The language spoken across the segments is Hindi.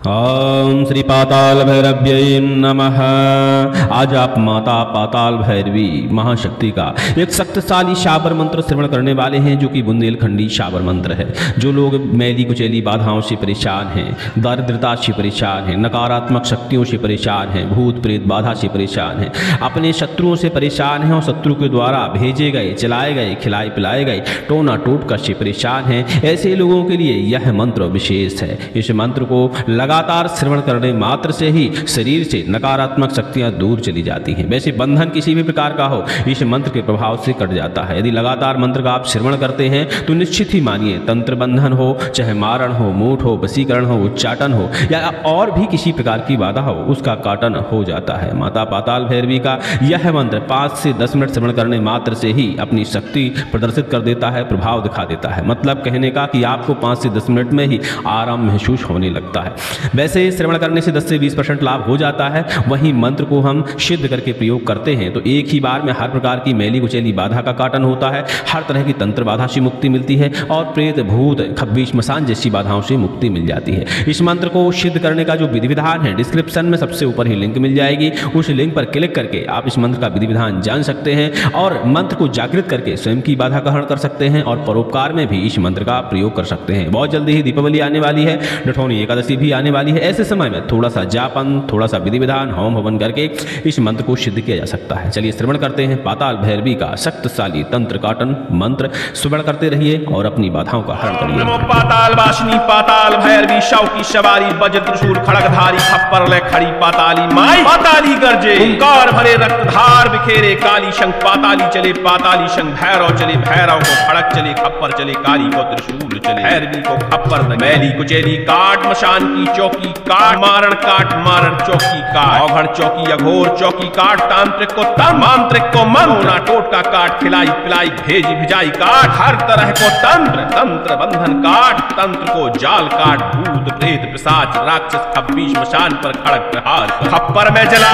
ओम श्री पाताल भैरव्यै नमः। आज आप माता पाताल भैरवी महाशक्ति का एक शक्तिशाली शाबर मंत्र श्रवण करने वाले हैं, जो कि बुंदेलखंडी शाबर मंत्र है। जो लोग मैली कुचैली बाधाओं से परेशान हैं, दारिद्रता से परेशान हैं, नकारात्मक शक्तियों से परेशान हैं, भूत प्रेत बाधा से परेशान हैं, अपने शत्रुओं से परेशान हैं और शत्रु के द्वारा भेजे गए, चलाए गए, खिलाए पिलाए गए टोना टोटका से परेशान हैं, ऐसे लोगों के लिए यह मंत्र विशेष है। इस मंत्र को लगातार श्रवण करने मात्र से ही शरीर से नकारात्मक शक्तियां दूर चली जाती हैं। वैसे बंधन किसी भी प्रकार का हो, इस मंत्र के प्रभाव से कट जाता है। यदि लगातार मंत्र का आप श्रवण करते हैं तो निश्चित ही मानिए, तंत्र बंधन हो, चाहे मारण हो, मूठ हो, वशीकरण हो, उच्चाटन हो या और भी किसी प्रकार की बाधा हो, उसका काटन हो जाता है। माता पाताल भैरवी का यह मंत्र 5 से 10 मिनट श्रवण करने मात्र से ही अपनी शक्ति प्रदर्शित कर देता है, प्रभाव दिखा देता है। मतलब कहने का कि आपको 5 से 10 मिनट में ही आराम महसूस होने लगता है। वैसे श्रवण करने से 10 से 20% लाभ हो जाता है। वहीं मंत्र को हम सिद्ध करके प्रयोग करते हैं तो एक ही बार में हर प्रकार की मैली कुचैली बाधा का काटन होता है, हर तरह की तंत्र बाधा से मुक्ति मिलती है और प्रेत भूत खब्बी श्मशान जैसी बाधाओं से मुक्ति मिल जाती है। इस मंत्र को सिद्ध करने का जो विधि विधान है, डिस्क्रिप्शन में सबसे ऊपर ही लिंक मिल जाएगी। उस लिंक पर क्लिक करके आप इस मंत्र का विधि विधान जान सकते हैं और मंत्र को जागृत करके स्वयं की बाधा का हरण कर सकते हैं और परोपकार में भी इस मंत्र का प्रयोग कर सकते हैं। बहुत जल्दी ही दीपावली आने वाली है, डठौनी एकादशी भी आने वाली है। ऐसे समय में थोड़ा सा जापन, थोड़ा सा विधि विधान, होम हवन करके इस मंत्र को सिद्ध किया जा सकता है। चलिए श्रवण करते हैं पाताल भैरवी का शक्तिशाली तंत्र काटन मंत्र। श्रवण करते रहिए और अपनी बाधाओं का हरण करिए। नमो पाताल वासिनी पाताल भैरवी शौकी सवारी वज्र त्रिशूल खड़गधारी खप्पर ले खड़ी पाताली माई पाताली गरजे ओंकार भरे रक्तधार बिखेरे काली शंख पाताली चले पाताली शंख भैरव चले भैरव को खड़क चले खप्पर चले काली को त्रिशूल चले भैरवी को खप्पर मैली कुचैली काट मशान की चौकी काट मारण चौकी काट औघड़ चौकी अघोर चौकी काट तांत्रिक को तंत्र मांत्रिक को मंत्र टोटका काट खिलाई पिलाई भेजी भिजाई काट हर तरह को तंत्र तंत्र बंधन काट तंत्र को जाल काट भूत प्रेत पिशाच राक्षस खब्बी श्मशान पर खड़क प्रहार खप्पर में जला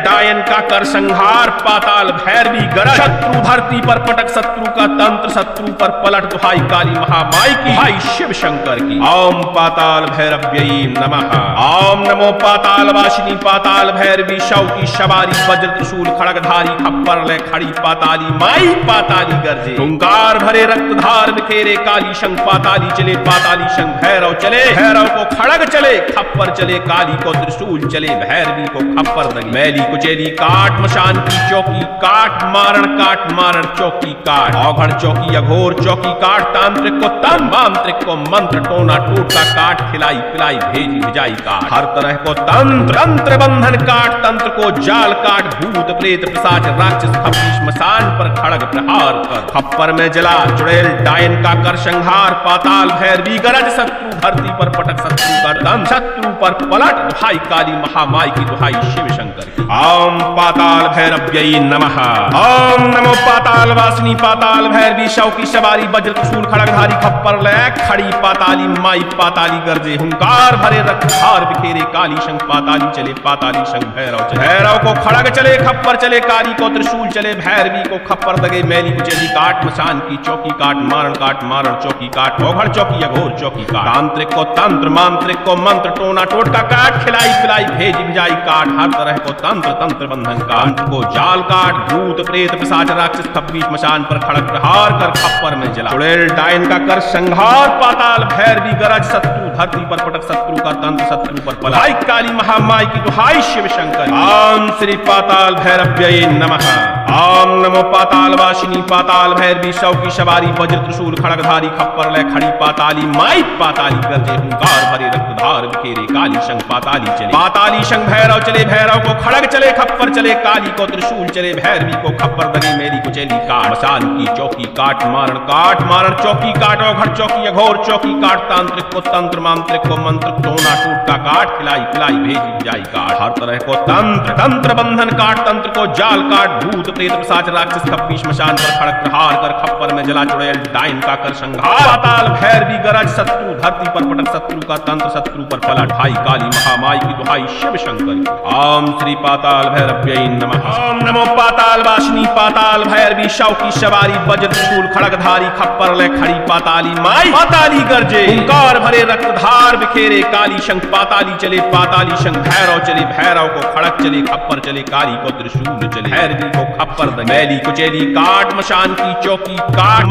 डायन का कर संहार पाताल भैरवी गरज शत्रु धरती पर पटक शत्रु का तंत्र शत्रु पर पलट दुहाई काली महामाई की भाई शिव शंकर की। ओम पाताल भैरव्यै नमः। ओम नमो पाताल वासिनी पाताल भैरवी शौकी सवारी वज्र त्रिशूल खड़गधारी खप्पर ले खड़ी पाताली माई पाताली गरजे ओंकार भरे रक्तधार बिखेरे काली शंख पाताली चले पाताली शंख भैरव चले भैरव को खड़ग चले खप्पर चले काली को त्रिशूल चले भैरवी को खप्पर दगे मैली कुचैली काट मशान की चौकी काट मारण चौकी काट औघड़ चौकी अघोर चौकी काट तांत्रिक को तंत्र मांत्रिक को मंत्र टोना टोटका काट खिलाई पिलाई भेजी भिजाई काट हर तरह को तंत्र तंत्र बंधन काट तंत्र को जाल काट भूत प्रेत पिशाच राक्षस खब्बी श्मशान पर खड़ग प्रहार कर खप्पर में जला चुड़ैल डायन का कर संहार पाताल भैरवी गरज शत्रु धरती पर पटक शत्रु का दम शत्रु पर पलट दुहाई काली महामाई की दुहाई शिव शंकर की। ओम पाताल भैरव्यै नमः। ओम नमो पाताल वासिनी पाताल भैरवी शौकी सवारी वज्र त्रिशूल खड़गधारी खप्पर ले खड़ी पाताली माई पाताली गरजे हुंकार भरे रक्तधार बिखेरे काली शंख पाताली चले पाताली शंख भैरव चले भैरव को खड़ग चले खप्पर चले काली को त्रिशूल चले भैरवी को खप्पर दगे मैली कुचैली काट मशान की चौकी काट मारण चौकी काट औघड़ चौकी अघोर चौकी काट तांत्रिक को तंत्र मांत्रिक को मंत्र टोना टोटका काट खिलाई पिलाई भेजी भिजाई काट हर तरह को तंत्र तंत्र बंधन काट को जाल काट भूत प्रेत पिशाच राक्षस खब्बी श्मशान पर खड़क प्रहार कर खप्पर में जला चुड़ैल डायन का कर संहार पाताल भैरवी गरज शत्रु धरती पर पटक शत्रु का तंत्र शत्रु पर पलाई काली महामाई की दुहाई शिव शंकर। ओम श्री पाताल भैरव्यै नमः। ओम नमो पाताल वासिनी पाताल भैरवी शौकी सवारी वज्र त्रिशूल खड़गधारी खप्पर ले खड़ी पाताली माई पाताली गरजे हुंकार भरे रक्तधार बिखेरे काली शंख पाताली चले पाताली शंख भैरव चले भैरव को खड़ग चले खप्पर चले काली को त्रिशूल चले भैरवी को खप्पर दगे मेरी कुचैली काट मशान की चौकी काट मारण चौकी काट औघड़ चौकी अघोर चौकी काट तांत्रिक को तंत्र मांत्रिक को मंत्र टोना टोटका काट खिलाई पिलाई भेजी जाई काट हर तरह को तंत्र तंत्र बंधन काट तंत्र को जाल काट भूत प्रेत पिशाच राक्षस खप्पी श्मशान पर खड़क प्रहार कर खप्पर में जला चुड़ैल डायन का कर संहार पाताल भैरवी गरज शत्रु धरती पर पटक शत्रु का तंत्र शत्रु पर पलट भाई काली महामाई की दुहाई शिव शंकर की। ओम श्री पाताल भैरव्यै नमः। ओम नमो पाताल वासिनी पाताल भैरवी शव की सवारी वज्र त्रिशूल खड़गधारी खप्पर ले खड़ी पाताली माई पाताली गरजे ओंकार भरे रक्तधार बिखेरे काली शंख पाताली चले पाताली शंख भैरव चले भैरव को खड़क चले खप्पर चले काली को त्रिशूल चले भैरवी को खप्पर मैली कुचेली काट मशान की चौकी काट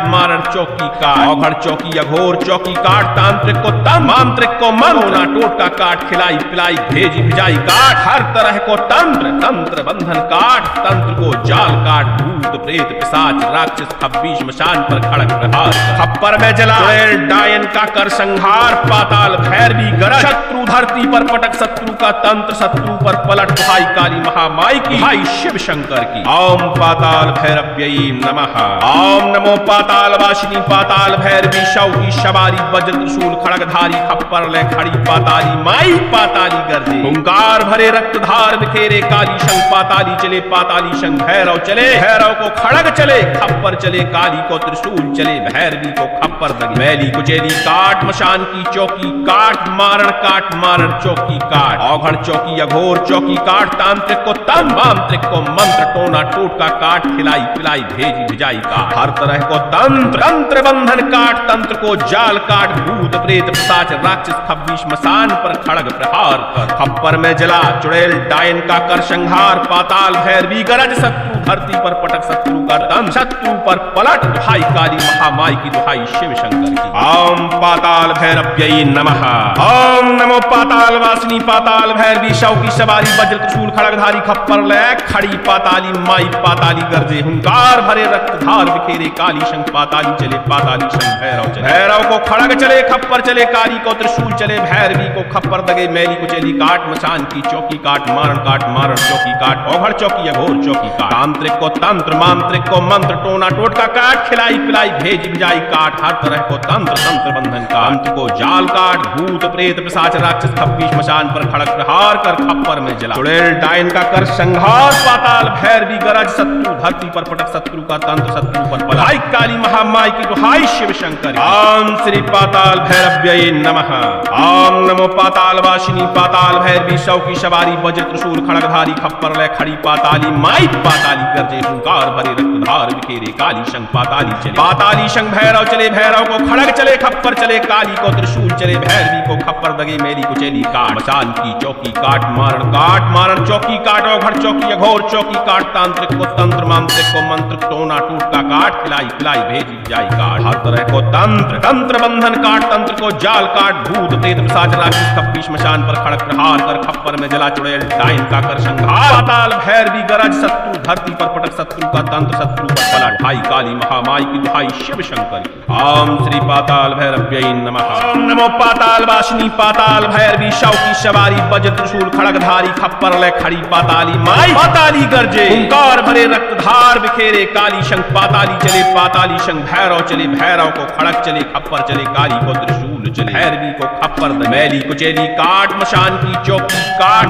मारण चौकी काट औघड़ चौकी अघोर चौकी काट तांत्रिक को तम मांत्रिक को ममोना टोटका काट खिलाई पिलाई भेजी भिजाई काट हर तरह को तंत्र बंधन काट तंत्र को जाल काट भूत प्रेत पिशाच राक्षस खप्पी श्मशान पर खड़क प्रहार खप्पर में जला डायन का कर संहार पाताल भैरवी गरज शत्रु धरती पर पटक शत्रु का तंत्र शत्रु पर पलट भाई काली महामाई की भाई शिव शंकर की। ओम पाताल भैरव्यै नमः। ओम नमो पाताल वासिनी पाताल भैरवी शव की सवारी वज्र त्रिशूल खड़गधारी खप्पर ले खड़ी पाताली माई पाताली गरजे ओंकार भरे रक्तधार बिखेरे काली शंख पाताली चले पाताली शंख भैरव चले भैरव को खड़ग चले खप्पर चले काली को त्रिशूल चले भैरवी को खप्पर दगे मैली कुचेली काट मशान की चौकी काट मारण चौकी काट औघड़ चौकी अघोर चौकी काट तांत्रिक को तम मांत्रिक को मंत्र टोना टोटका काट खिलाई पिलाई भेजी भिजाई काट हर तरह को तंत्र बंधन काट तंत्र को जाल काट भूत प्रेत पिशाच राक्षस खप्पी श्मशान पर खड़ग प्रहार कर खप्पर में जला चुड़ैल डायन का कर संहार पाताल भैरवी गरज शत्रु धरती पर पटक शत्रु का तंत्र शत्रु पर पलट दुहाई काली महामाई की दुहाई शिव शंकर की। ओम पाताल भैरव्यै नमः। ओम नमो पाताल वासिनी पाताल भैरवी शव की सवारी वज्र त्रिशूल खड़गधारी खप्पर ले खड़ी पाताली माई पाताली गरजे हुंकार भरे रक्तधार बिखेरे काली शंख पाताली चले पाताली शंख भैरव चले भैरव को खड़ग चले खप्पर चले काली को त्रिशूल चले भैरवी को खप्पर दगे मैली कुचेली काट मशान की चौकी काट मारण चौकी काट औघड़ चौकी अघोर चौकी काट तांत्रिक को तंत्र मांत्रिक को मंत्र टोना टोटका काट खिलाई पिलाई भेज भिजाई काट हर तरह को तंत्र बंधन काट को जाल काट भूत प्रेत पिशाच राक्षस खप्पी श्मशान पर खड़क प्रहार कर खप्पर में जला चुड़ैल डायन का कर संहार पाताल भैरवी गरज शत्रु धरती पर पटक शत्रु का तंत्र शत्रु पर पलाई काली महामाई की दुहाई शिव शंकर। ओम श्री पाताल भैरव्यै नमः। ओम नमो पाताल वासिनी पाताल भैरवी शव की सवारी वज्र त्रिशूल खड़गधारी खप्पर ले खड़ी पाताली माई पाताली गरजे हुंकार भरे रक्तधार बिखेरे काली शंख पाताली चले पाताली शंख भैरव चले भैरव को खड़ग चले खप्पर चले काली को त्रिशूल चले भैरवी को खप्पर दगे मेली कुचेली काट मशान की चौकी काट मारण चौकी काट औघड़ चौकी अघोर चौकी काट तांत्रिक को तंत्र मांत्रिक को मंत्र टोना टूटका काट खिलाई पिलाई भेजी जाई काट हर तरह को तंत्र बंधन काट तंत्र को जाल काट भूत प्रेत पिशाच राक्षस खप्पी श्मशान पर खड़क प्रहार कर खप्पर में जला चुड़ैल डायन का कर संहार पाताल भैरवी गरज शत्रु धरती पर पटक शत्रु का तंत्र शत्रु पर पलट भाई काली महामाई की दुहाई शिव शंकर। ओम श्री पाताल भैरव्यै नमः। ओम नमो पाताल वासिनी पाताल भैरवी शव की सवारी वज्र त्रिशूल खड़गधारी खप्पर ले खड़ी पाताली माई पाताली गरजे ओंकार भरे रक्तधार बिखेरे काली शंख पाताली चले पाताली शंख भैरव चले भैरव को खड़क चले खप्पर चले काली को त्रिशूल चले भैरवी को खप्पर मैली कुचेली काट मशान की चौकी काट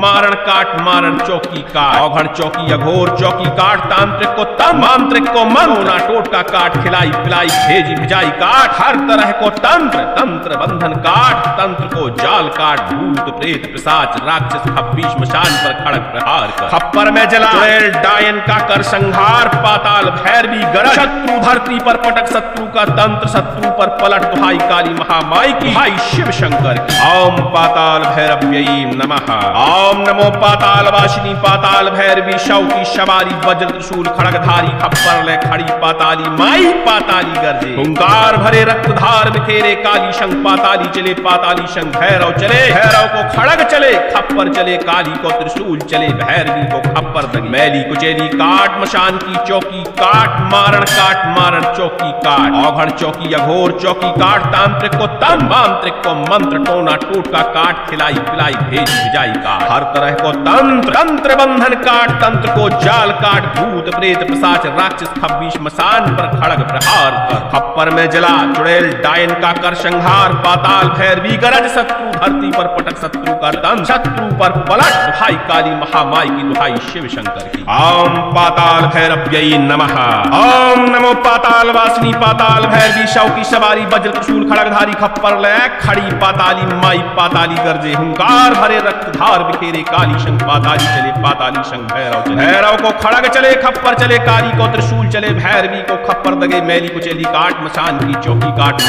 मारण चौकी काट औघड़ चौकी अघोर चौकी काट तांत्रिक को तम मांत्रिक को ममोना टोटका काट खिलाई पिलाई भेजी भिजाई काट हर तरह को तंत्र बंधन काट तंत्र को जाल काट भूत प्रेत पिशाच राक्षस खप्पी श्मशान पर खड़क प्रहार कर खप्पर में जला चुड़ैल डायन का कर संहार पाताल भैरवी गरज शत्रु धरती पर पटक शत्रु का तंत्र शत्रु पर पलट दुहाई काली महामाई की भाई शिव शंकर की। ओम पाताल भैरव्यै नमः। ओम नमो पाताल वासिनी पाताल भैरवी शव की सवारी वज्र त्रिशूल खड़गधारी खप्पर ले खड़ी पाताली माई पाताली गरजे ओंकार भरे रक्तधार बिखेरे काली शंख पाताली चले पाताली शंख भैरव चले भैरव को खड़ग चले खप्पर चले काली को त्रिशूल चले भैरवी को खप्पर दगे मैली कुचेली काट मशान की चौकी काट मारण चौकी काट औघड़ चौकी अघोर चौकी काट तांत्रिक को तम मांत्रिक को मंत्र टोना टोटका काट खिलाई पिलाई भेज भिजाई काट हर तरह को तंत्र तंत्र बंधन काट तंत्र को जाल काट भूत प्रेत पिशाच राक्षस खब्बीश मसान पर खड़ग प्रहार कर खप्पर में जला चुड़ैल डायन का कर संहार पाताल भैरवी गरज शत्रु धरती पर पटक शत्रु का दंड शत्रु पर पलट दुहाई काली महामाई की दुहाई शिव शंकर की ओम पाताल भैरव्यै नमः ओम नमो पाताल वासिनी पाताल भैरवी शव की सवारी वज्र त्रिशूल खड़गधारी खप्पर ले खड़ी पाताली माई पाताली गरजे हुंकार भरे रक्तधार बिखेरे काली शंख पाताली चले पाताली शंख भैरव चले भैरव को खड़ग चले खप्पर चले काली को त्रिशूल चले भैरवी को खप्पर दगे मैली को चली काट मसान की चौकी काट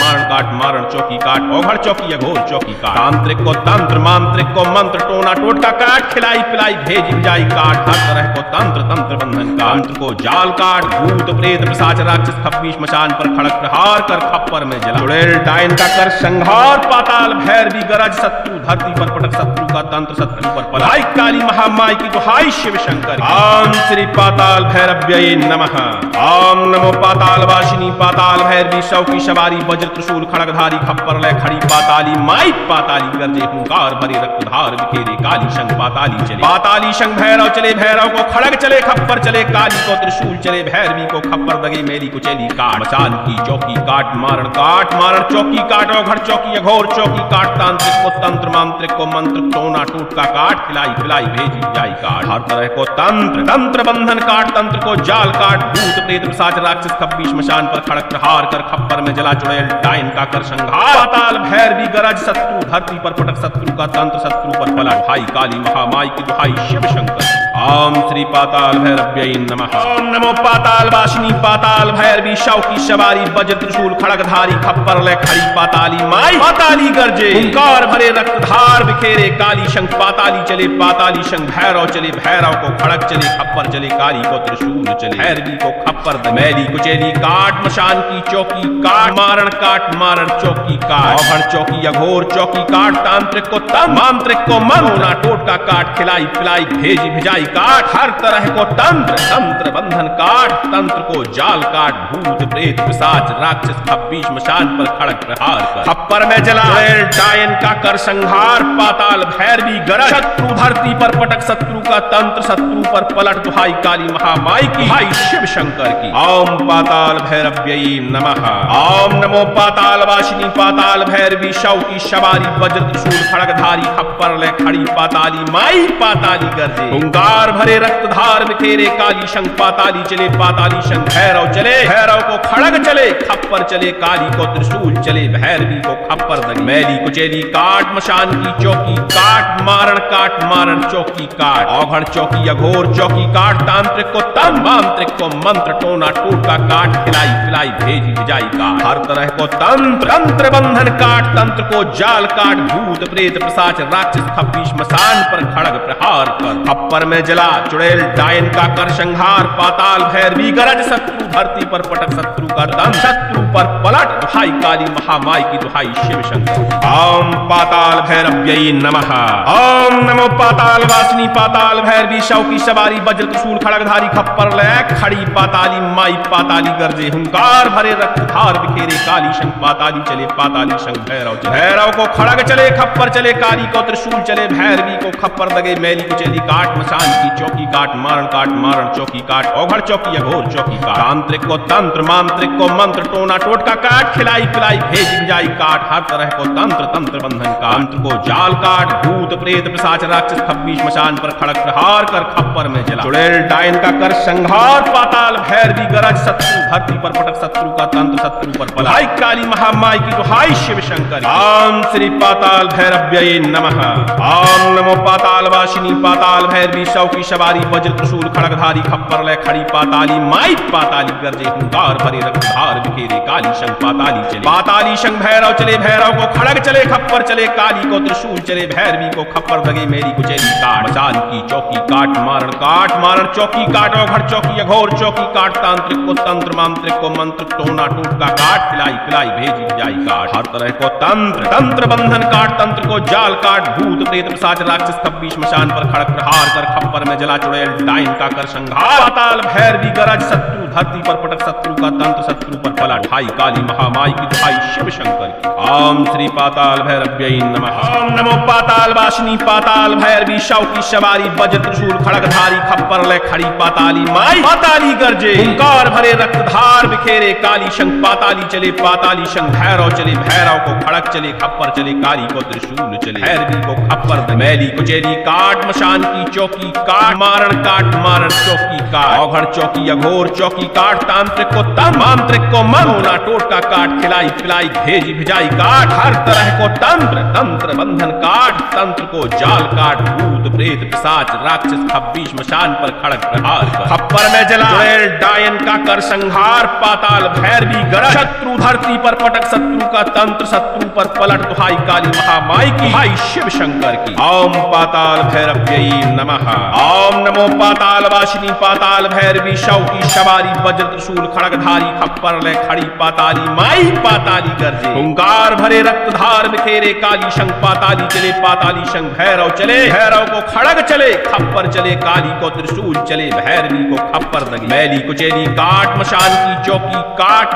मारण चौकी काट ओघड़ चौकी अघोर चौकी काट तांत्रिक को तंत्र मांत्रिक को मंत्र टोना टोटका काट खिलाई पिलाई भेज जाई काट हर तरह को तंत्र तंत्र बंधन काट तंत्र को जाल काट भूत प्रेत पिशाच राक्षस खब्बीश मशान पर खड़क प्रहार कर खप्पर में जला चुड़ैल डायन का कर संहार पाताल भैरवी गरज शत्रु धरती पर पटक शत्रु का तंत्र शत्रु पर पलाई काली महामाई की दुहाई शिव शंकर ओम श्री पाताल भैरव्यै नमः ओम नमो पाताल वासिनी पाताल भैरवी शव की सवारी वज्र त्रिशूल खड़गधारी खप्पर ले खड़ी पाताली माई पाताली गरजे हुंकार भरे रक्तधार बिखेरे काली शंख पाताली चले पाताली शंख भैरव चले भैरव को खड़ग चले खप्पर चले काली को त्रिशूल चले भैरवी को खप्पर दगे मेली को चली काट मसान की चौकी काट मारण चौकी काट ओघड़ चौकी अघोर चौकी काट तांत्रिक को तंत्र मांत्रिक को मंत्र टोना टोटका काट खिलाई पिलाई भेजी जाई काट हर तरह को तंत्र तंत्र बंधन काट तंत्र को जाल काट भूत प्रेत पिशाच राक्षस खब्बीश मशान पर खड़क प्रहार कर खप्पर में जला चुड़ैल डायन का कर संहार पाताल भैरवी गरज शत्रु धरती पर पटक शत्रु का तंत्र शत्रु पर पलट भाई काली महामाई की दुहाई शिव शंकर ओम श्री पाताल भैरव्यै नमः ओम नमो पाताल वासिनी पाताल भैरवी शव की सवारी वज्र त्रिशूल खड़गधारी खप्पर ले खड़ी पाताली माई पाताली गरजे हुंकार भरे रक्तधार बिखेरे काली शंख पाताली चले पाताली शंख भैरव चले भैरव को खड़ग चले खप्पर चले काली को त्रिशूल चले भैरवी को खप्पर मैली को चली काट मशान की चौकी काट मारण चौकी काट ओघड़ चौकी अघोर चौकी काट तांत्रिक को तंत्र मांत्रिक को मंत्र टोटका काट खिलाई पिलाई भेजी भिजाई काट हर तरह को तंत्र तंत्र बंधन काट तंत्र को जाल काट भूत प्रेत पिशाच राक्षस खब्बीश मशान पर खड़क प्रहार कर खप्पर में जला डायन का कर संहार पाताल भैरवी गरज शत्रु धरती पर पटक शत्रु का तंत्र शत्रु पर पलट दुहाई काली महामाई की भाई शिव शंकर की ओम पाताल भैरव्यै नमः ओम नमो पाताल वासिनी पाताल भैरवी शव की सवारी वज्र त्रिशूल खड़गधारी खप्पर ले खड़ी पाताली माई पाताली गरजे हुंकार भरे रक्तधार बिखेरे काली शंख पाताली चले पाताली शंख भैरव चले भैरव को खड़ग चले खप्पर चले काली को त्रिशूल चले भैरवी को खप्पर दगे मैली को चली काट मशान की चौकी काट मारण चौकी काट ओघड़ चौकी अघोर चौकी काट तांत्रिक को तंत्र मांत्रिक को मंत्र टोना टोटका काट खिलाई पिलाई भेजी भिजाई काट हर तरह को तंत्र तंत्र बंधन काट तंत्र को जाल काट भूत प्रेत पिशाच राक्षस खब्बीश मशान पर खड़ग प्रहार कर खप्पर में जला चुड़ैल डायन का कर संहार पाताल भैरवी गरज शत्रु धरती पर पटक शत्रु का दंड शत्रु पर पलट दुहाई काली महामाई की दुहाई शिव शंकर ओम पाताल भैरव्यै नमः ओम नमो पाताल वासिनी पाताल भैरवी शव की सवारी वज्र त्रिशूल खड़गधारी खप्पर ले खड़ी पाताली माई पाताली गरजे हुंकार भरे रक्तधार बिखेरे काली शंख पाताली चले पाताली शंख भैरव चले भैरव को खड़ग चले खप्पर चले काली को त्रिशूल चले भैरवी को खप्पर दगे मैली को चली काट मशान की चौकी काट मारण चौकी काट ओघड़ चौकी अघोर चौकी काट तांत्रिक को तंत्र मांत्रिक को मंत्र टोना टोटका काट खिलाई पिलाई भेजी भिजाई काट हर तरह को तंत्र तंत्र बंधन काट तंत्र को जाल काट भूत प्रेत पिशाच राक्षस खब्बीश मशान पर खड़क प्रहार कर खप्पर में जला चुड़ैल डायन का कर संहार पाताल भैरवी गरज शत्रु धरती पर पटक शत्रु का तंत्र शत्रु पर पलाई काली महामाई की दुहाई शिव शंकर ओम श्री पाताल भैरव्यै नमः ओम नमो पाताल वासिनी पाताल भैरवी शव की सवारी वज्र त्रिशूल खड़गधारी खप्पर ले खड़ी पाताली माई पाताली गरजे हुंकार भरे रक्तधार बिखेरे काली शंख पाताली चले पाताली शंख भैरव चले भैरव को खड़ग चले खप्पर चले काली को त्रिशूल चले भैरवी भैरवी को खप्पर दगे मेरी कुचेली काट मसान की चौकी काट मारण चौकी काट औघड़ चौकी अघोर चौकी काट तांत्रिक को तंत्र मांत्रिक को मंत्र टोना टूटका काट खिलाई पिलाई भेजी जाई काट हर तरह को तंत्र बंधन काट तंत्र को जाल काट भूत प्रेत पिशाच राक्षस खब्बी श्मशान पर खड़क प्रहार कर खप्पर में जला चुड़ैल डाइन का कर संहार पाताल भैरवी गरज शत्रु धरती पर पटक शत्रु का तंत्र शत्रु पर पला ढाई काली महामाई की दुहाई शिव शंकर की ओम श्री पाताल भैरव्यै नमः ओम नमो पाताल वासिनी पाताल भैरवी शव की सवारी वज्र त्रिशूल खड़गधारी खप्पर ले खड़ी पाताली माई पाताली गरजे हुंकार भरे रक्तधार बिखेरे काली शंख पाताली चले पाताली शंख भैरव चले भैरव को खड़क चले खप्पर चले काली को त्रिशूल चले भैरवी को खप्पर मैली कुचेली काट मशान की चौकी काट मारण चौकी काट औघड़ चौकी अघोर चौकी काट तांत्रिक को तंत्र मांत्रिक को मरोना टोटका काट खिलाई पिलाई भेजी भिजाई काट हर तरह को तंत्र बंधन काट तंत्र को जाल काट भूत प्रेत पिशाच राक्षस खब्बी श्मशान पर खड़क प्रहार कर खप्पर में जला चुड़ैल डायन का कर संहार पाताल भैरवी गरज शत्रु धरती पर पटक शत्रु का तंत्र शत्रु पर पलट दुहाई काली महामाई की भाई शिव शंकर की ओम पाताल भैरव्यै नमः ओम नमो पाताल वासिनी पाताल भैरवी शव की सवारी वज्र त्रिशूल खड़गधारी खप्पर ले खड़ी पाताली माई पाताली गरजे हुंकार भरे रक्तधार बिखेरे काली शंख पाताली चले पाताली शंख भैरव चले भैरव को खड़ग चले खप्पर चले काली को त्रिशूल चले भैरवी को खप्पर दगे मैली कुचेली काट मशान की चौकी काट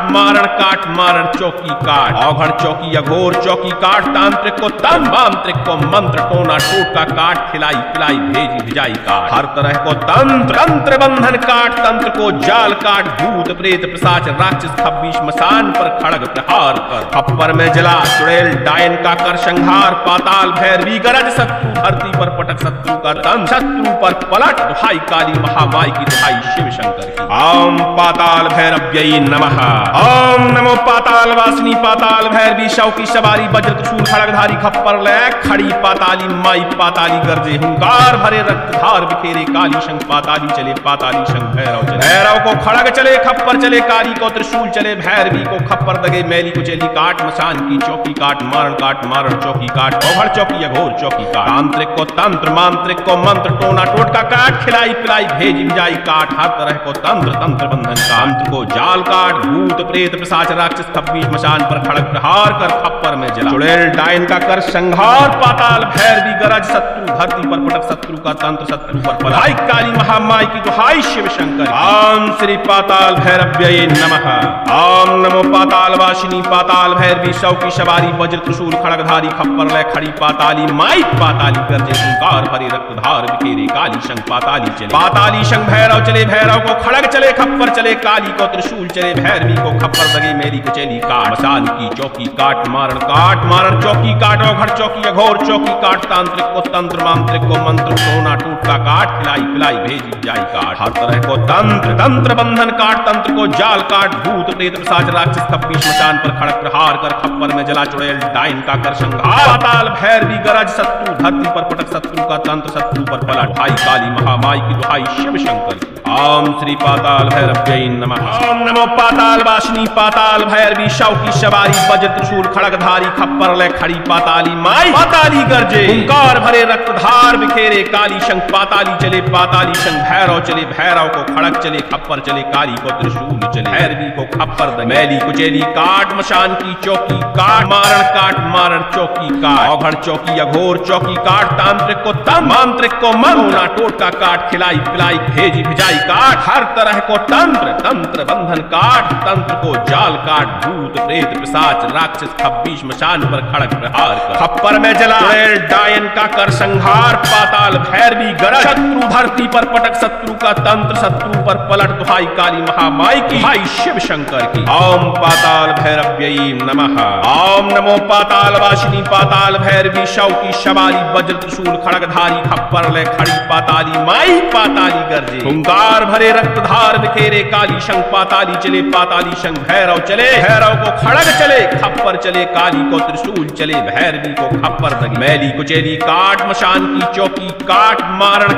मारण चौकी काट औघड़ चौकी अघोर चौकी काट तांत्रिक को तंत्र मांत्रिक को मंत्र टोना टोटका काट खिलाई पिलाई भेजी भिजाई काट हर तरह को तंत्र बंधन काट तंत्र को जाल काट भूत प्रेत पिशाच राक्षस खब्बी श्मशान पर खड़ग प्रहार कर खप्पर में जला चुड़ैल डायन का कर संहार पाताल भैरवी गरज शत्रु धरती पर पटक शत्रु का तंत्र शत्रु पर पलट दुहाई काली महामाई की दुहाई शिव शंकर की ओम पाताल भैरव्यै नमः ओम नमो पाताल वासिनी पाताल भैरवी शव की सवारी वज्र त्रिशूल खड़गधारी खप्पर ले खड़ी पाताली माई पाताली गरजे हुंकार भरे रक्तधार बिखेरे काली शंख पाताली चले पाताली शंख भैरव चले भैरव को खड़ग चले खप्पर चले काली को त्रिशूल चले भैरवी को खप्पर दगे मैली कुचेली काट मशान की चौकी काट मारण चौकी काट औघड़ चौकी अघोर चौकी काट तांत्रिक को तंत्र मांत्रिक को मंत्र टोना टोटका काट खिलाई पिलाई भेजी भिजाई काट हर तरह को तंत्र बंधन तंत्र को जाल काट भूत प्रेत पिशाच राक्षस खब्बी श्मशान पर खड़ग प्रहार कर खप्पर में जला चुड़ैल डायन का कर संहार पाताल भैरवी गरज शत्रु धरती पर पटक शत्रु का तंत्र शत्रु पर पलाई काली महामाई की दुहाई शिव शंकर ओम श्री पाताल भैरव्यै नमः ओम नमो पाताल वासिनी पाताल भैरवी शव की सवारी वज्र त्रिशूल खड़गधारी खप्पर ले खड़ी पाताली माई पाताली गरजे हुंकार भरे रक्तधार बिखेरे काली शंख पाताली चले पाताली शंख भैरव चले भैरव को खड़ग चले खप्पर चले काली को त्रिशूल चले भैरवी को खप्पर दगे मेरी कुचेली काट मशान की चौकी काट मारण चौकी काट औघड़ चौकी अघोर चौकी काट तांत्रिक को तंत्र मांत्रिक को मंत्र टोना टूटका काट खिलाई पिलाई भेजी जाई काट हर तरह को तंत्र बंधन काट तंत्र को जाल काट भूत प्रेत पिशाच राक्षस खब्बी श्मशान पर खड़क प्रहार कर खप्पर में जला चुड़ैल डायन का कर संहार पाताल भैरवी गरज शत्रु धरती पर पटक शत्रु का तंत्र शत्रु पर पला ढाई काली महामाई की दुहाई शिव शंकर की ओम श्री पाताल भैरव्यै नमः ओम नमो पाताल वासिनी पाताल भैरवी शव की सवारी वज्र त्रिशूल खड़गधारी खप्पर ले खड़ी पाताली माई पाताली गरजे हुंकार भरे रक्तधार बिखेरे काली शंख पाताली चले पाताली शंख भैरव चले भैरव को खड़क चले खप्पर चले काली को त्रिशूल चले भैरवी को खप्पर दगे मैली कुचेली काट मशान की चौकी काट मारण चौकी काट औघड़ चौकी अघोर चौकी काट तांत्रिक को तंत्र मांत्रिक को मरोना टोटका काट खिलाई पिलाई भेजी भिजाई काट हर तरह को तंत्र बंधन काट तंत्र को जाल काट भूत प्रेत पिशाच राक्षस खब्बी श्मशान पर खड़ग प्रहार कर खप्पर में जला चुड़ैल डायन का कर संहार पाताल भैरवी गरज शत्रु धरती पर पटक शत्रु का तंत्र शत्रु पर पलट दुहाई काली महामाई की भाई शिव शंकर की ओम पाताल भैरव्यै नमः ओम नमो पाताल वासिनी पाताल भैरवी शव की सवारी वज्र त्रिशूल खड़गधारी खप्पर ले खड़ी पाताली माई पाताली गरजे हुंकार भरे रक्तधार बिखेरे काली शंख पाताली चले पाताली शंख भैरव चले भैरव को खड़ग चले खप्पर चले काली को त्रिशूल चले भैरवी को खप्पर दगे मैली कुचेली काट मशान की चौकी काट मारण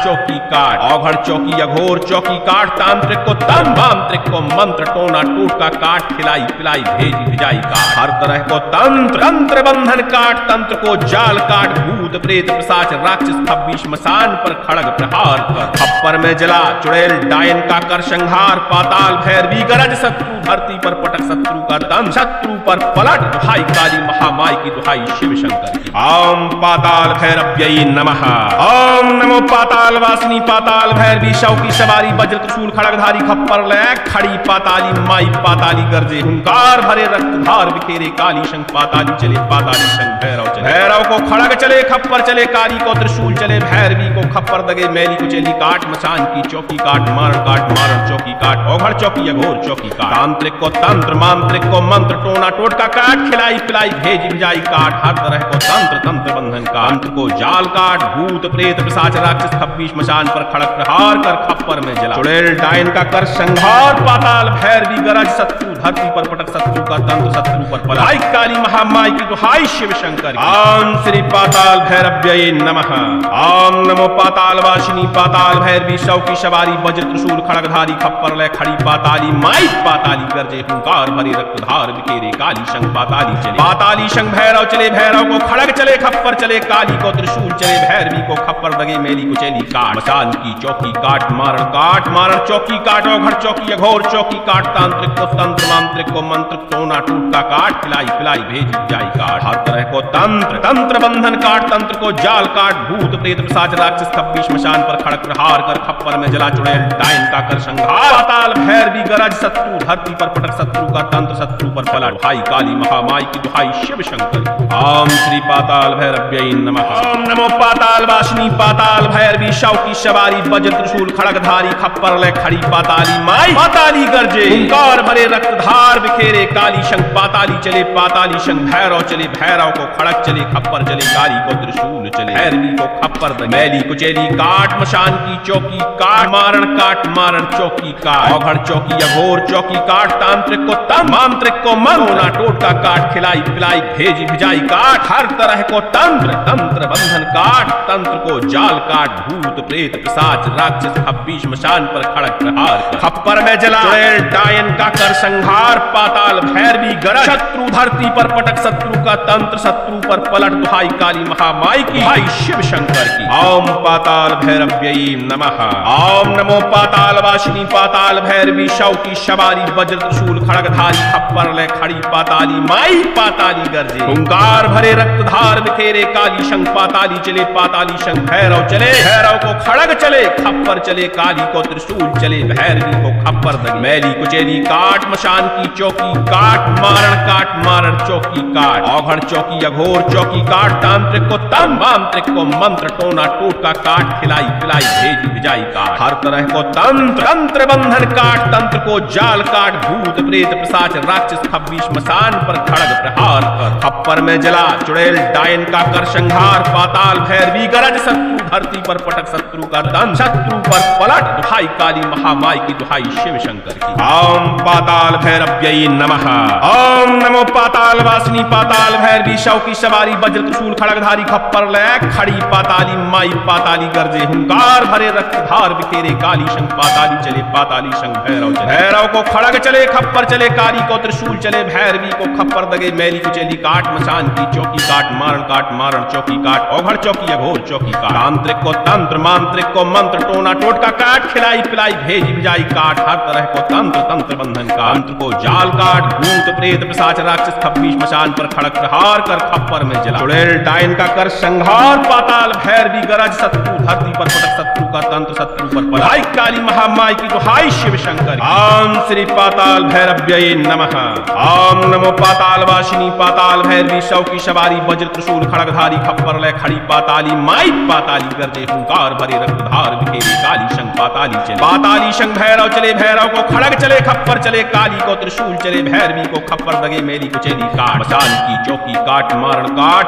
चौकी काट औघड़ चौकी अघोर चौकी काट तांत्रिक को तंत्र मांत्रिक को मंत्र टोना टूटका काट खिलाई पिलाई भेजी भिजाई काट हर तरह को तंत्र बंधन काट तंत्र को जाल काट भूत प्रेत पिशाच राक्षस खप्पी श्मशान पर खड़ग प्रहार कर खप्पर में जला चुड़ैल डायन का कर संहार पाताल भैरवी गरज शत्रु धरती पर पटक शत्रु का दम शत्रु पर पलट दुहाई काली महामाई की दुहाई शिव शंकर की। ओम पाताल भैरव्यै नमः। ओम नमो पाताल वासिनी पाताल भैरवी शव की सवारी वज्र त्रिशूल खड़गधारी खप्पर ले खड़ी पाताली माई पाताली गरजे हुंकार भरे रक्त धार बिखेरे काली शंख पाताली चले पाताली शंख भैरव चले भैरव को खड़ग चले खप्पर चले काली को त्रिशूल चले भैरवी को खप्पर दगे मैली कुचेली काट मसान की चौकी काट मारण चौकी काट ओघड़ चौकी अघोर चौकी काट तांत्रिक को तंत्र मांत्रिक को मंत्र टोना टोटका काट खिलाई पिलाई भेज भिजाई काट हर तरह को तंत्र तंत्र बंधन का तंत्र को जाल काट भूत प्रेत पिशाच राक्षस खप्पी श्मशान पर खड़क प्रहार कर खप्पर में जला चुड़ैल डायन का कर संहार पाताल भैरवी गरज शत्रु धरती पर पटक शत्रु का तंत्र शत्रु पर पलाई काली महामाई की दुहाई शिव शंकर। ओम श्री पाताल भैरव्यै नमः। ओम नमो पाताल वासिनी पाताल भैरवी शव की सवारी वज्र त्रिशूल खड़गधारी खप्पर ले खड़ी पाताली माई पाताली गरजे हुंकार भरी रक्तधार बिखेरे काली शंख पाताली चले पाताली शंख भैरव चले भैरव को खड़ग चले खप्पर चले काली को त्रिशूल चले भैरवी को खप्पर दगे मेली कुचेली काट मसान की चौकी काट मारण चौकी काट ओघड़ चौकी अघोर चौकी काट तांत्रिक को तंत्र मांत्रिक को मंत्र टोना टूटका काट खिलाई पिलाई भेज जाई काट हर तरह को तंत्र तंत्र बंधन काट तंत्र को जाल काट भूत प्रेत पिशाच राक्षस खप्पी श्मशान पर खड़क प्रहार कर खप्पर में जला चुड़ैल डायन का कर संहार पाताल भैरवी गरज शत्रु धरती पर पटक शत्रु का तंत्र शत्रु पर पलट दुहाई काली महामाई की दुहाई शिव शंकर। ओम श्री पाताल भैरव्यै नमः। ओम नमो पाताल वासिनी पाताल भैरवी शव की सवारी वज्र त्रिशूल खड़गधारी खप्पर ले खड़ी पाताली माई पाताली गरजे हुंकार भरे रक्तधार बिखेरे काली शंख पाताली चले पाताली शंख भैरव चले भैरव को खड़क चले खप्पर चले काली को त्रिशूल चले भैरवी को खप्पर मैली कुचेली काट मशान की चौकी काट मारण चौकी काट ओघड़ चौकी अघोर चौकी काट तांत्रिक को तंत्र मांत्रिक को मंत्र टोटका काट खिलाई पिलाई भेजी भिजाई काट हर तरह को तंत्र तंत्र बंधन काट तंत्र को जाल काट भूत प्रेत पिशाच राक्षस खप्पी श्मशान पर खड़क प्रहार खप्पर में जला चुड़ैल डायन का कर संहार पाताल भैरवी गरज शत्रु धरती पर पटक शत्रु का तंत्र शत्रु पर पलट दुहाई काली महामाई की दुहाई शिव शंकर की। ओम पाताल भैरव्यै नमः। ओम नमो पाताल वासिनी पाताल भैरवी शव की सवारी वज्र त्रिशूल खड़गधारी खप्पर ले खड़ी पाताली माई पाताली गरजे हुंकार भरे रक्तधार बिखेरे काली शंख पाताली चले पाताली शंख भैरव चले भैरव को खड़ग चले खप्पर चले काली को त्रिशूल चले भैरवी को खप्पर दगे मैली कुचेली काट मशान की चौकी काट मारण चौकी काट ओघड़ चौकी अघोर चौकी काट तांत्रिक को तंत्र मांत्रिक को मंत्र टोना टोटका काट खिलाई पिलाई भेज भिजाई काट हर तरह को तंत्र तंत्र बंधन काट तंत्र को जाल काट भूत प्रेत पिशाच राक्षस खप्पी श्मशान पर खड़ग प्रहार कर खप्पर में जला चुड़ैल डायन का कर संहार पाताल भैरवी गरज शत्रु धरती पर पटक शत्रु का दंड शत्रु पर पलट दुहाई काली महामाई की दुहाई शिव शंकर की। ओम पाताल भैरव्यै नमः। ओम नमो पाताल वासिनी पाताल भैरवी शव की सवारी वज्र त्रिशूल खड़गधारी खप्पर ले खड़ी पाताली माई पाताली गरजे हुंकार भरे रक्तधार बिखेरे काली शंख पाताली चले पाताली शंख भैरव चले भैरव को खड़ग चले खप्पर चले काली को त्रिशूल चले भैरवी को खप्पर दगे मैली कुचेली काट मशान की चौकी काट मारण चौकी काट ओघड़ चौकी अघोर चौकी काट तांत्रिक को तंत्र मांत्रिक को मंत्र टोना टोटका काट खिलाई पिलाई भेज भिजाई काट हर तरह को तंत्र तंत्र बंधन का तंत्र को जाल काट भूत प्रेत पिशाच राक्षस खप्पी श्मशान पर खड़क प्रहार कर खप्पर में जला चुड़ैल डायन का कर संहार पाताल भैरवी गरज शत्रु धरती पर पटक शत्रु का तंत्र शत्रु पर पलाई काली महामाई की दुहाई शिव शंकर। ओम श्री पाताल भैरव्यै नमः। ओम नमो पाताल वासिनी पाताल भैरवी शव की सवारी वज्र त्रिशूल खड़गधारी खप्पर ले खड़ी पाताली माई पाताली गरजे हुंकार भरे रक्तधार बिखेरे काली शंख पाताली चले पाताली शंख भैरव चले भैरव को खड़ग चले खप्पर चले काली को त्रिशूल चले भैरवी को खप्पर दगे मेली कुचेली काट मशान की चौकी काट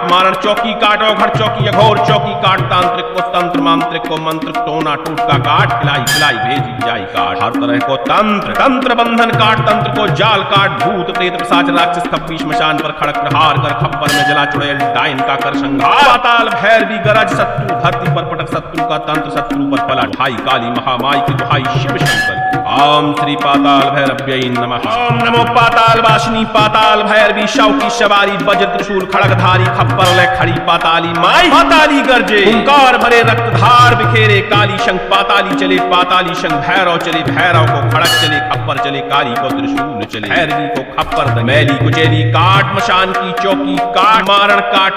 मारण चौकी काट ओघड़ चौकी अघोर चौकी काट तांत्रिक को तंत्र मांत्रिक को मंत्र टोना टूटका काट खिलाई पिलाई भेजी जाई काट हर तरह को तंत्र तंत्र बंधन काट तंत्र को जाल काट भूत प्रेत पिशाच राक्षस खप्पी श्मशान पर खड़क प्रहार कर खप्पर में जला चुड़ैल डायन का कर संहार पाताल भैरवी गरज शत्रु धरती पर पटक शत्रु का तंत्र शत्रु पर पलट दुहाई काली महामाई की दुहाई शिव शंकर की। ओम श्री पाताल भैरव्यै नमः। ओम नमो पाताल वासिनी पाताल भैरवी शौकी सवारी वज्र त्रिशूल खड़गधारी खप्पर ले खड़ी पाताली माई पाताली गरजे ओंकार भरे रक्तधार बिखेरे काली शंख पाताली चले पाताली शंख भैरव चले भैरव को खड़क चले खप्पर चले काली को त्रिशूल चले भैरवी को खप्पर मैली कुचेली काट मशान की चौकी काट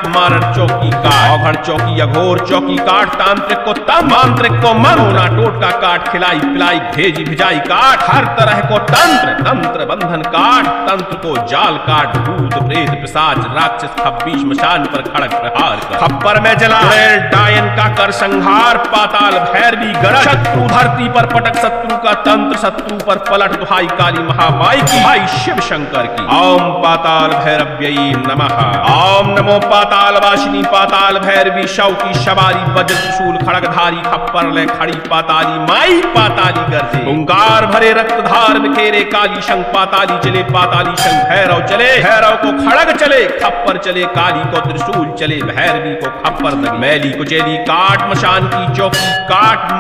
मारण चौकी काट औघड़ चौकी अघोर चौकी काट तांत्रिक को तम मांत्रिक को मनोना टोटका काट खिलाई पिलाई भेजी भिजाई काट हर तरह को तंत्र बंधन काट तंत्र को जाल काट भूत प्रेत पिशाच राक्षस खब्बीश मशान पर खड़क प्रहार कर खप्पर में जला डायन का कर संहार पाताल भैरवी गरज शत्रु धरती पर पटक शत्रु का तंत्र शत्रु पर पलट दुहाई काली महामाई की भाई शिव शंकर की ओम पाताल भैरव्यै नमः। ओम नमो पाताल वासिनी पाताल भैरवी शौकी सवारी वज्र त्रिशूल खड़गधारी खप्पर ले खड़ी पाताली माई पाताली गरजे ओंकार भरे रक्तधार बिखेरे काली शंख पाताली चले पाताली शंख भैरव चले भैरव को खड़ग चले खप्पर चले काली को त्रिशूल चले भैरवी को खप्पर दगे मैली कुचेली काट मशान की चौकी काट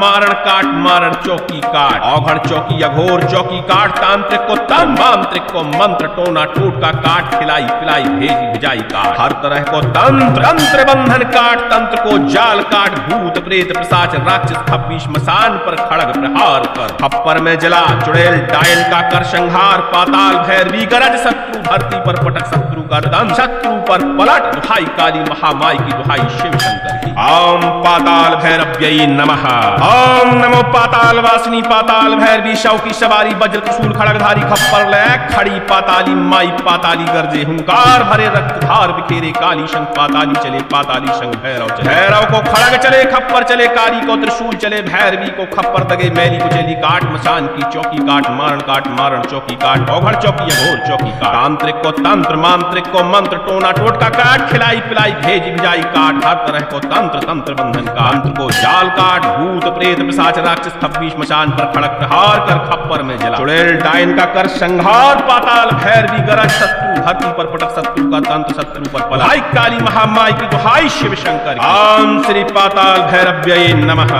मारण चौकी काट औघड़ चौकी अघोर चौकी काट तांत्रिक को तम मांत्रिक को मंत्र टोना टोटका काट खिलाई पिलाई भेजी भिजाई काट हर तरह को तंत्र बंधन काट तंत्र को जाल काट भूत प्रेत पिशाच राक्षस खब्बीश मसान पर खड़ग प्रहार कर खप्पर में जला चुड़ैल डायन का कर संहार पाताल भैरवी गरज शत्रु धरती पर पटक शत्रु का दम शत्रु पर पलट दुहाई काली महामाई की दुहाई शिव शंकर की ओम पाताल भैरव्यै नमः। ओम नमो पाताल वासिनी पाताल भैरवी शौकी सवारी वज्र त्रिशूल खड़गधारी खप्पर ले खड़ी पाताली माई पाताली गरजे हुंकार भरे रक्तधार बिखेरे काली शंख पाताली चले पाताली शंख भैरव चले भैरव को खड़ग चले खप्पर चले काली को त्रिशूल चले भैरवी को खप्पर दगे मैली कुचेली काट मशान की चौकी काट मारण चौकी काट औघड़ चौकी अघोर चौकी काट तांत्रिक को तंत्र मांत्रिक को मंत्र टोना टोटका काट खिलाई पिलाई भेजी भिजाई काट हर तरह को तंत्र बंधन का तंत्र को जाल काट भूत प्रेत पिशाच राक्षस खब्बीश मशान पर खड़क प्रहार कर खप्पर में जला चुड़ैल डायन का कर संहार पाताल भैरवी गरज शत्रु धरती पर पटक शत्रु का तंत्र शत्रु पर पलट हाय काली महामाई की दुहाई शिव शंकर ओम श्री पाताल भैरव्यै नमः।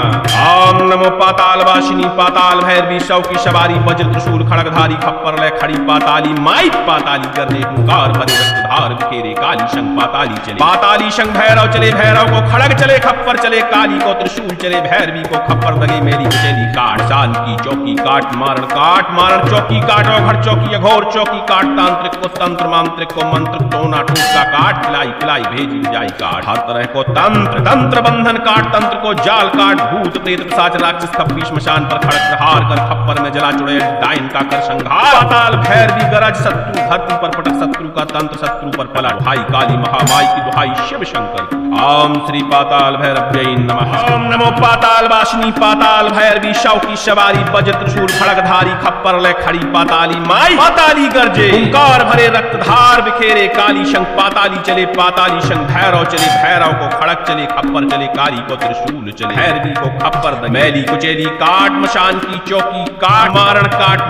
ओम नमो पाताल वासिनी पाताल भैरवी शौकी सवारी वज्र त्रिशूल खड़गधारी खप्पर ले खड़ी पाताली माई पाताली गरजे हुंकार भरे रक्तधार बिखेरे काली शंख पाताली चले पाताली शंख भैरव चले भैरव को खड़ग चले खप्पर चले काली को त्रिशूल चले भैरवी को खप्पर दगे मेरी कुचेली काट शान की चौकी काट मारण चौकी काट औघड़ चौकी अघोर चौकी काट तांत्रिक को तंत्र मांत्रिक को मंत्र टोना टोटका काट खिलाई पिलाई भेजी भिजाई काट हर तरह को तंत्र बंधन काट तंत्र को जाल काट भूत प्रेत पिशाच राक्षस खब्बीश मशान पर खड़क प्रहार कर खप्पर में जला चुड़ैल डायन का कर संहार पाताल भैरवी गरज शत्रु धरती पर पटक शत्रु का तंत्र शत्रु पर पलट दुहाई काली महामाई की दुहाई शिव शंकर की ओम श्री पाताल भैरव्यै नमः। ओम नमो पाताल वासिनी पाताल भैरवी शौकी सवारी वज्र त्रिशूल खड़गधारी खप्पर ले खड़ी पाताली माई पाताली गरजे ओंकार भरे रक्तधार बिखेरे काली शंख पाताली चले पाताली शंख भैरव चले भैरव को खड़क चले खप्पर चले काली को त्रिशूल चले भैरवी को खप्पर दगे मैली कुचेली काट मशान की चौकी काट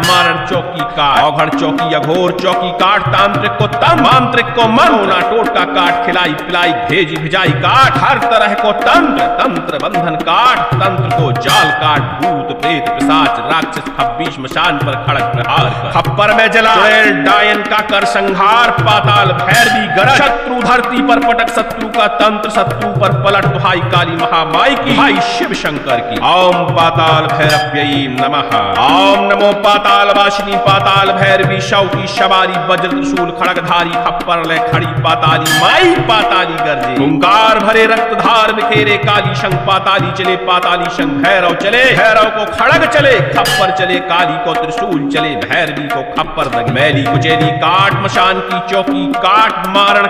मारण चौकी काट औघड़ चौकी अघोर चौकी काट तांत्रिक को तम मांत्रिक को मनोना टोटका काट खिलाई पिलाई भेजी भिजाई काट हर तरह को तंत्र बंधन काट तंत्र को जाल काट भूत प्रेत पिशाच राक्षस खब्बीश मशान पर खड़क प्रहार कर खप्पर में जला चुड़ैल डायन का कर संहार पाताल भैरवी गरज शत्रु धरती पर पटक शत्रु का तंत्र शत्रु पर पलट दुहाई काली महामाई की भाई शिव शंकर की ओम पाताल भैरव्यै नमः। ओम नमो पाताल वासिनी पाताल भैरवी शौकी सवारी वज्र त्रिशूल खड़गधारी खप्पर ले खड़ी पाताली माई पाताली गरजे ओंकार भरे रक्तधार बिखेरे काली शंख पाताली चले पाताली शंख भैरव चले भैरव को खड़ग चले खप्पर चले काली को त्रिशूल चले भैरवी को खप्पर दगे मैली कुचेली काट मशान की चौकी काट मारण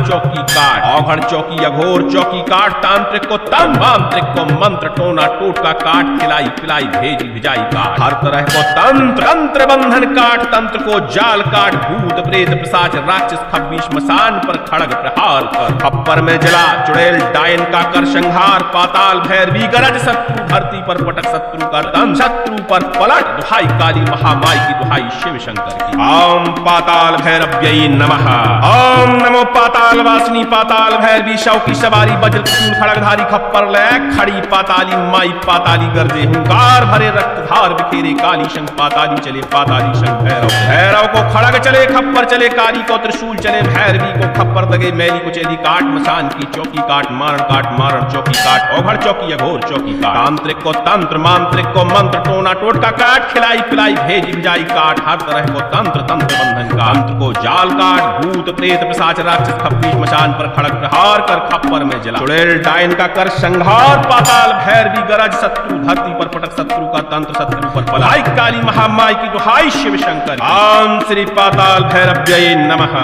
चौकी काट औघड़ चौकी अघोर चौकी काट तांत्रिक को तम मांत्रिक को मंत्र टोना टोटका काट खिलाई पिलाई भेजी भिजाई काट हर तरह को तंत्र बंधन काट तंत्र को जाल काट भूत प्रेत पिशाच राक्षस खब्बीश मशान पर खड़ग प्रहार कर खप्पर में जला चुड़ैल डायन का कर संहार पाताल भैरवी गरज शत्रु धरती पर पटक शत्रु का शत्रु पर पलट दुहाई काली महामाई की दुहाई शिव शंकर की ओम पाताल भैरव्यै नमः। ओम नमो पाताल वासिनी पाताल भैरवी शव की सवारी वज्र त्रिशूल खड़गधारी खप्पर ले खड़ी पाताली माई पाताली गरजे हुंकार भरे रक्तधार बिखेरे काली शंख पाताली चले पाताली शंख भैरव। भैरव को खड़ग चले खप्पर चले काली को त्रिशूल चले भैरवी को खप्पर दगे मैली कुचेली काट मसान की चौकी काट मारण चौकी काट ओघड़ चौकी अघोर चौकी काट। तांत्रिक को तंत्र मांत्रिक को मंत्र टोना टोटका काट खिलाई पिलाई भेज भिजाई काट हर तरह को तंत्र तंत्र बंधन का तंत्र को जाल काट भूत प्रेत पिशाच राक्षस खप्पी मशान पर खड़ग प्रहार कर खप्पर में जला चुड़ैल डायन का कर संहार पाताल भैरवी गरज शत्रु धरती पर पटक शत्रु का तंत्र शत्रु पर पलाई काली महामाई की दुहाई शिव शंकर। ओम श्री पाताल भैरव्यै नमः।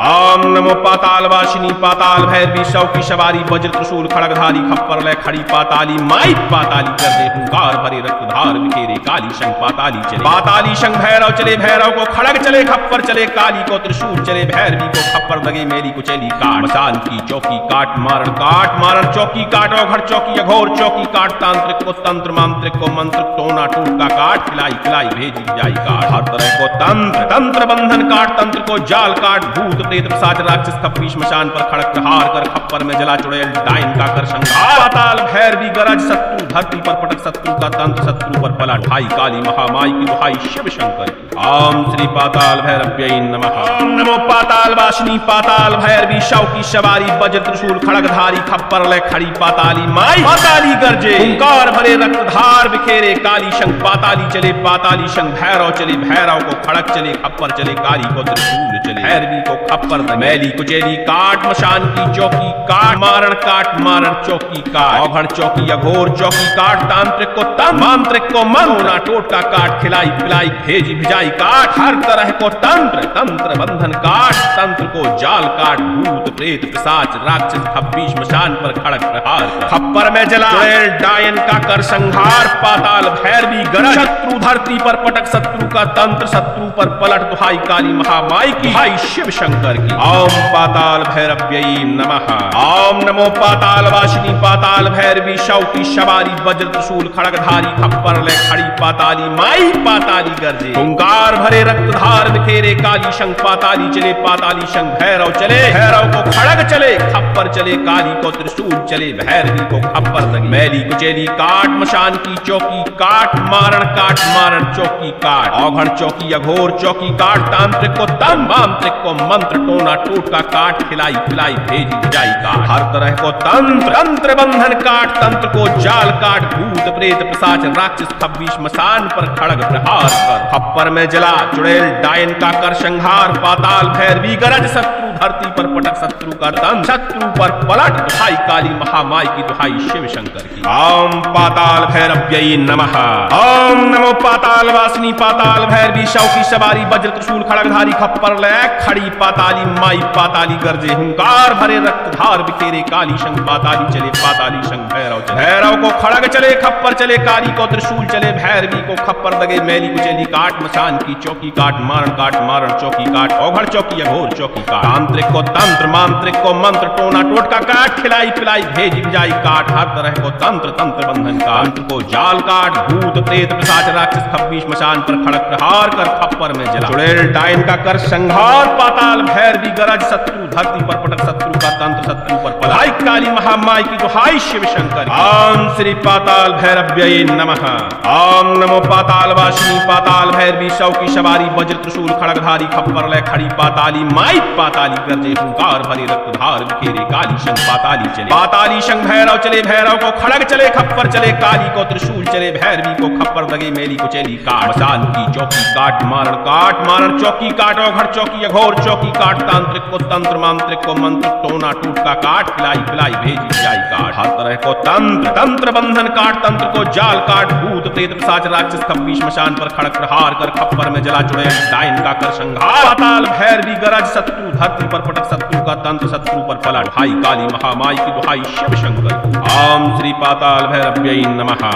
ओम नमो पाताल वासिनी पाताल भैरवी शव की सवारी वज्र त्रिशूल खड़गधारी खप्पर ले खड़ी पाताली माई पाताली कर दे हुंकार भरे रक्तधार बिखेरे काली शंख पाताली चले पाताली शंख भैरव चले भैरव को खड़ग चले खप्पर चले काली को त्रिशूल चले भैरवी को खप्पर दगे मेली को चली काट मसान की चौकी काट मारण चौकी काट ओघड़ चौकी अघोर चौकी काट तांत्रिक को तंत्र मांत्रिक को मंत्र टोना टोटका काट खिलाई पिलाई भेजी जाई काट हर तरह को तंत्र तंत्र बंधन काट तंत्र को जाल काट भूत प्रेत पिशाच राक्षस खप्पी मशान पर खड़ग प्रहार कर खप्पर में जला चुड़ैल डायन का कर संहार पाताल भैरवी गरज शत्रु धरती पर पटक शत्रु का तंत्र शत्रु पर पला ढाई काली महामाई की दुहाई शिव शंकर की। ओम श्री पाताल भैरव्यै नमः। ओम नमो पाताल वासिनी पाताल भैरवी शव की सवारी वज्र त्रिशूल खड़गधारी खप्पर ले खड़ी पाताली माई पाताली गरजे हुंकार भरे रक्तधार बिखेरे काली शंख पाताली चले पाताली शंख भैरव चले भैरव को खड़ग चले खप्पर चले काली को त्रिशूल चले भैरवी को खप्पर मैली कुचेली काट मशान की चौकी काट मारण चौकी काट ओघड़ चौकी अघोर चौकी काट तांत्रिक को तंत्र मांत्रिक को मंत्र टोटका काट खिलाई पिलाई भेजी भिजाई काट हर तरह को तंत्र तंत्र बंधन काट तंत्र को जाल काट भूत प्रेत पिशाच राक्षस खप्पी मशान पर खड़ग प्रहार खप्पर में जला चुड़ैल डायन का कर संहार पाताल भैरवी गरज शत्रु धरती पर पटक शत्रु का तंत्र शत्रु पर पलट दुहाई काली महामाई की हाई शिव शंकर की। ओम पाताल भैरव्यै नमः। ओम नमो पाताल वासिनी पाताल भैरवी शव की सवारी वज्र त्रिशूल खड़गधारी खप्पर ले खड़ी पाताली माई पाताली गरजे हुंकार भरे रक्तधार बिखेरे काली शंख पाताली चले पाताली शंख भैरव चले भैरव को खड़ग चले खप्पर चले काली को त्रिशूल चले भैरवी को खप्पर दगे मैली कुचेली काट मशान की चौकी काट मारण चौकी काट ओघड़ चौकी अघोर चौकी काट तांत्रिक को तंत्र मांत्रिक को मंत्र टोना टोटका काट खिलाई पिलाई भेजी जाई काट हर तरह को तंत्र बंधन काट तंत्र को जाल काट भूत प्रेत पिशाच राक्षस खप्पी मशान पर खड़ग प्रहार कर खप्पर में जला चुड़ैल डायन का कर संहार पाताल भैरवी गरज शत्रु धरती पर पटक शत्रु का तंत्र शत्रु पर पलट दुहाई काली महामाई की दुहाई शिव शंकर की। ओम पाताल भैरव्यै नमः। ओम नमो पाताल वासिनी पाताल भैरवी शव की सवारी वज्र त्रिशूल खड़गधारी खप्पर ले खड़ी पाताली माई पाताली गरजे हुंकार भरे रक्तधार बिखेरे काली शंख पाताली चले पाताली शंख भैरव चले भैरव को खड़ग चले खप्पर चले काली को त्रिशूल चले भैरवी को खप्पर दगे मैली कुचेली काट मशान की चौकी काट मारण चौकी काट ओघड़ चौकी अघोर चौकी काट तांत्रिक को तंत्र मांत्रिक को मंत्र टोना टोटका काट खिलाई पिलाई भेजी भिजाई काट हर तरह को तंत्र तंत्र बंधन का तंत्र को जाल काट भूत प्रेत पिशाच राक्षस खप्पी मशान पर खड़ग प्रहार कर खप्पर में जला चुड़ैल डायन का कर संहार पाताल भैरवी गरज शत्रु धरती पर पटक शत्रु का तंत्र शत्रु पर पलाई काली महामाई की दुहाई शिव शंकर। ओम श्री पाताल भैरव्यै नमः। ओम नमो पाताल वासिनी पाताल भैरवी शव की सवारी वज्र त्रिशूल खड़गधारी खप्पर ले खड़ी पाताली माई पाताली गरजे हुंकार भरे रक्तधार बिखेरे काली शंख पाताली चले पाताली शंख भैरव चले भैरव को खड़ग चले खप्पर चले काली को त्रिशूल चले भैरवी को खप्पर दगे मेली को चली काट मशान की चौकी काट मारण चौकी काट ओघड़ चौकी अघोर चौकी काट तांत्रिक को तंत्र मांत्रिक को मंत्र टोना टोटका काट खिलाई पिलाई भेजी जाई काट हर तरह को तंत्र बंधन काट तंत्र को जाल काट भूत प्रेत पिशाच राक्षस खप्पी मशान पर खड़ग प्रहार कर खप्पर में जला चुड़ैल डायन का कर संहार पाताल भैरवी गरज शत्रु धरती पर पटक शत्रु का तंत्र शत्रु पर पलट भाई काली महामाई की दुहाई शिव शंकर। ओम श्री पाताल भैरव्यै नमः।